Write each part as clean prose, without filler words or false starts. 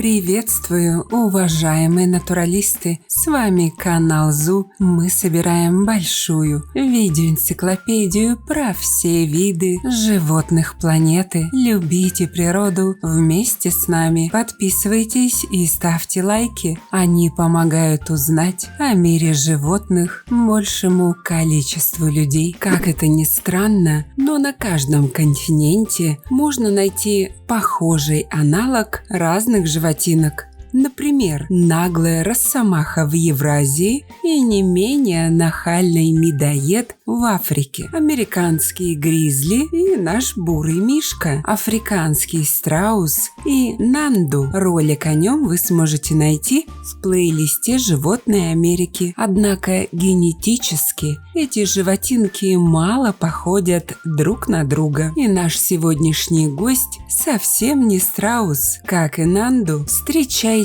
Приветствую, уважаемые натуралисты! С вами канал ЗУ. Мы собираем большую видеоэнциклопедию про все виды животных планеты. Любите природу вместе с нами. Подписывайтесь и ставьте лайки. Они помогают узнать о мире животных большему количеству людей. Как это ни странно, но на каждом континенте можно найти похожий аналог разных животинок. Например, наглая росомаха в Евразии и не менее нахальный медоед в Африке, американские гризли и наш бурый мишка, африканский страус и нанду. Ролик о нем вы сможете найти в плейлисте «Животные Америки». Однако генетически эти животинки мало походят друг на друга. И наш сегодняшний гость совсем не страус. Как и нанду, встречайте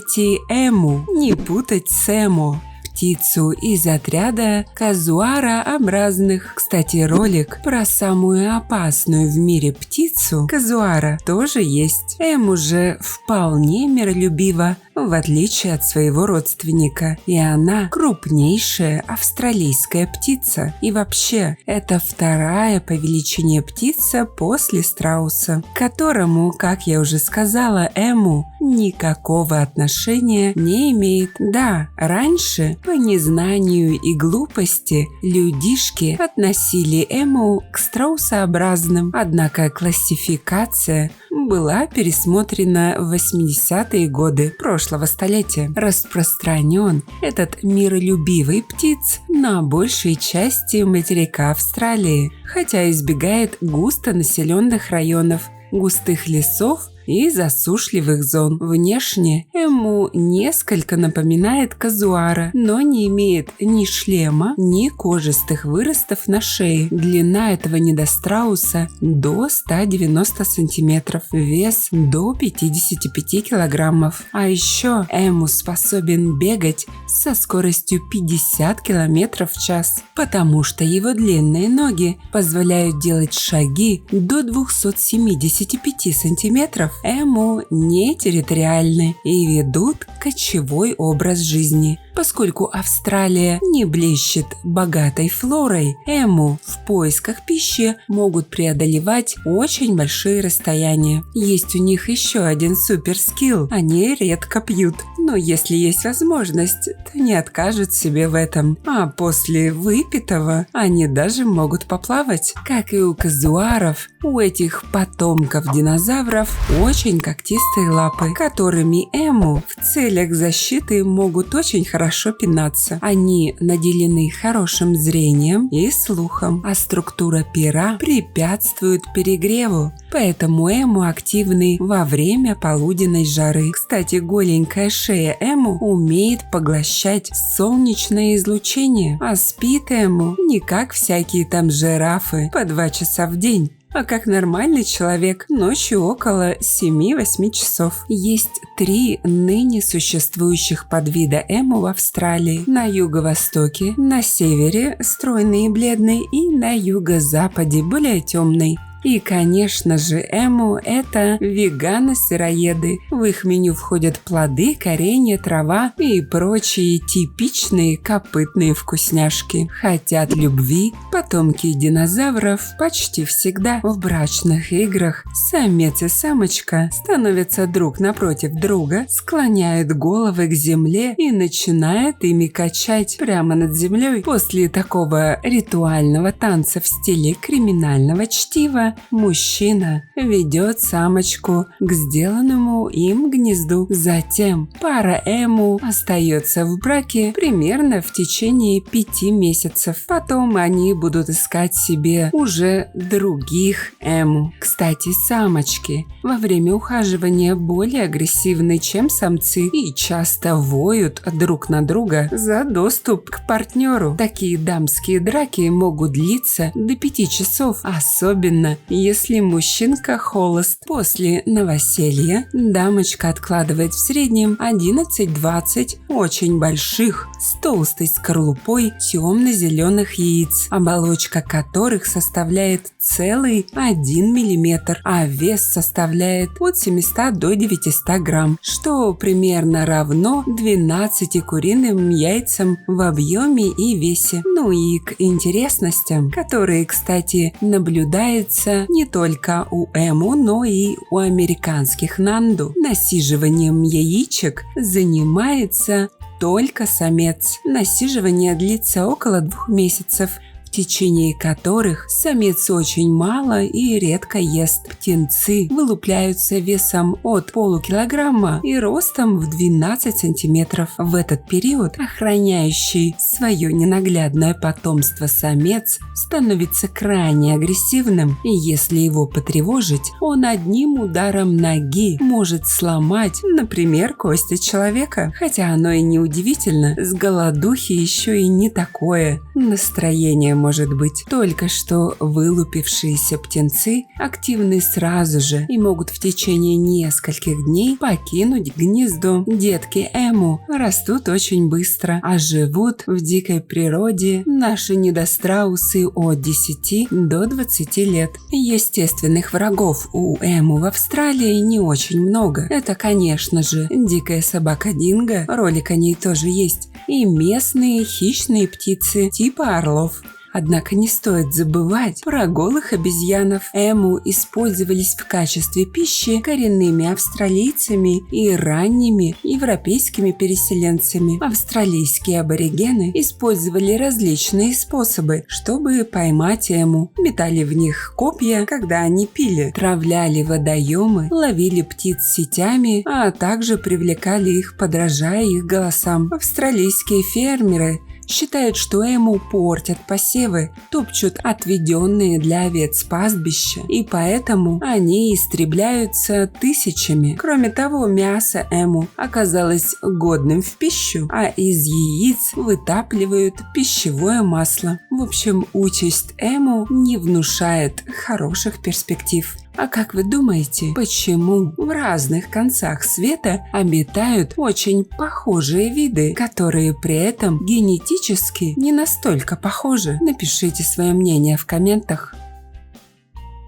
эму, не путать с эмо, птицу из отряда казуарообразных. Кстати, ролик про самую опасную в мире птицу казуара тоже есть. Эму же вполне миролюбива, в отличие от своего родственника, и она крупнейшая австралийская птица. И вообще, это вторая по величине птица после страуса, к которому, как я уже сказала, эму никакого отношения не имеет. Да, раньше, по незнанию и глупости, людишки относили эму к страусообразным, однако классификация была пересмотрена в 80-е годы прошлого столетия. Распространен этот миролюбивый птиц на большей части материка Австралии, хотя избегает густонаселенных районов, густых лесов и засушливых зон. Внешне эму несколько напоминает казуара, но не имеет ни шлема, ни кожистых выростов на шее. Длина этого недострауса до 190 сантиметров, вес до 55 килограммов. А еще эму способен бегать со скоростью 50 километров в час, потому что его длинные ноги позволяют делать шаги до 275 сантиметров. Эму не территориальны и ведут кочевой образ жизни. Поскольку Австралия не блещет богатой флорой, эму в поисках пищи могут преодолевать очень большие расстояния. Есть у них еще один суперскилл – они редко пьют. Но если есть возможность, то не откажут себе в этом. А после выпитого они даже могут поплавать. Как и у казуаров, у этих потомков динозавров очень когтистые лапы, которыми эму в целях защиты могут очень хорошо пинаться. Они наделены хорошим зрением и слухом, а структура пера препятствует перегреву, поэтому эму активны во время полуденной жары. Кстати, голенькая шея эму умеет поглощать солнечное излучение, а спит эму не как всякие там жирафы по 2 часа в день, а как нормальный человек ночью около 7-8 часов. Есть 3 ныне существующих подвида эму в Австралии. На юго-востоке, на севере стройный и бледный, и на юго-западе более темный. И, конечно же, эму – это веганы-сыроеды. В их меню входят плоды, коренья, трава и прочие типичные копытные вкусняшки. Хотят любви, потомки динозавров почти всегда в брачных играх самец и самочка становятся друг напротив друга, склоняют головы к земле и начинают ими качать прямо над землей. После такого ритуального танца в стиле криминального чтива мужчина ведет самочку к сделанному им гнезду. Затем пара эму остается в браке примерно в течение 5 месяцев. Потом они будут искать себе уже других эму. Кстати, самочки во время ухаживания более агрессивны, чем самцы, и часто воют друг на друга за доступ к партнеру. Такие дамские драки могут длиться до 5 часов, особенно Если мужчинка холост после новоселья, дамочка откладывает в среднем 11-20 очень больших, с толстой скорлупой темно-зеленых яиц, оболочка которых составляет целый 1 мм, а вес составляет от 700 до 900 грамм, что примерно равно 12 куриным яйцам в объеме и весе. Ну и к интересностям, которые, кстати, наблюдается не только у эму, но и у американских нанду. Насиживанием яичек занимается только самец. Насиживание длится около 2 месяцев, в течение которых самец очень мало и редко ест. Птенцы вылупляются весом от полукилограмма и ростом в 12 сантиметров. В этот период охраняющий свое ненаглядное потомство самец становится крайне агрессивным, и если его потревожить, он одним ударом ноги может сломать, например, кости человека. Хотя оно и не удивительно, с голодухи еще и не такое настроение может быть. Только что вылупившиеся птенцы активны сразу же и могут в течение нескольких дней покинуть гнездо. Детки эму растут очень быстро, а живут в дикой природе наши недостраусы от 10 до 20 лет. Естественных врагов у эму в Австралии не очень много. Это, конечно же, дикая собака динго, ролик о ней тоже есть, и местные хищные птицы типа орлов. Однако не стоит забывать про голых обезьянов. Эму использовались в качестве пищи коренными австралийцами и ранними европейскими переселенцами. Австралийские аборигены использовали различные способы, чтобы поймать эму. Метали в них копья, когда они пили, травляли водоемы, ловили птиц сетями, а также привлекали их, подражая их голосам. Австралийские фермеры считают, что эму портят посевы, топчут отведенные для овец пастбища, и поэтому они истребляются тысячами. Кроме того, мясо эму оказалось годным в пищу, а из яиц вытапливают пищевое масло. В общем, участь эму не внушает хороших перспектив. А как вы думаете, почему в разных концах света обитают очень похожие виды, которые при этом генетически не настолько похожи? Напишите свое мнение в комментах.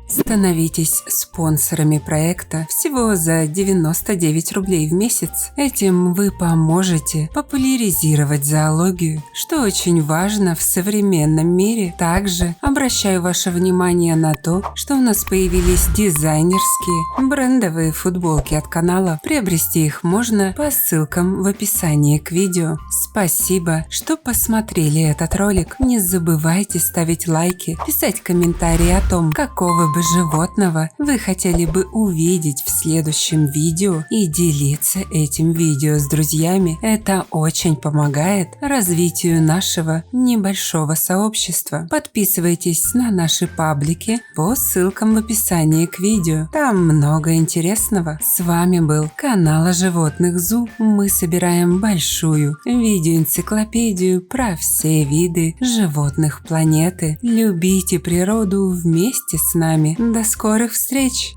Становитесь спонсорами проекта всего за 99 рублей в месяц. Этим вы поможете популяризировать зоологию, что очень важно в современном мире. Также обращаю ваше внимание на то, что у нас появились дизайнерские брендовые футболки от канала. Приобрести их можно по ссылкам в описании к видео. Спасибо, что посмотрели этот ролик. Не забывайте ставить лайки, писать комментарии о том, какого бы животного вы хотели бы увидеть в следующем видео, и делиться этим видео с друзьями. Это очень помогает развитию нашего небольшого сообщества. Подписывайтесь на наши паблики по ссылкам в описании к видео. Там много интересного. С вами был канал о животных ЗУ. Мы собираем большую видеоэнциклопедию про все виды животных планеты. Любите природу вместе с нами. До скорых встреч!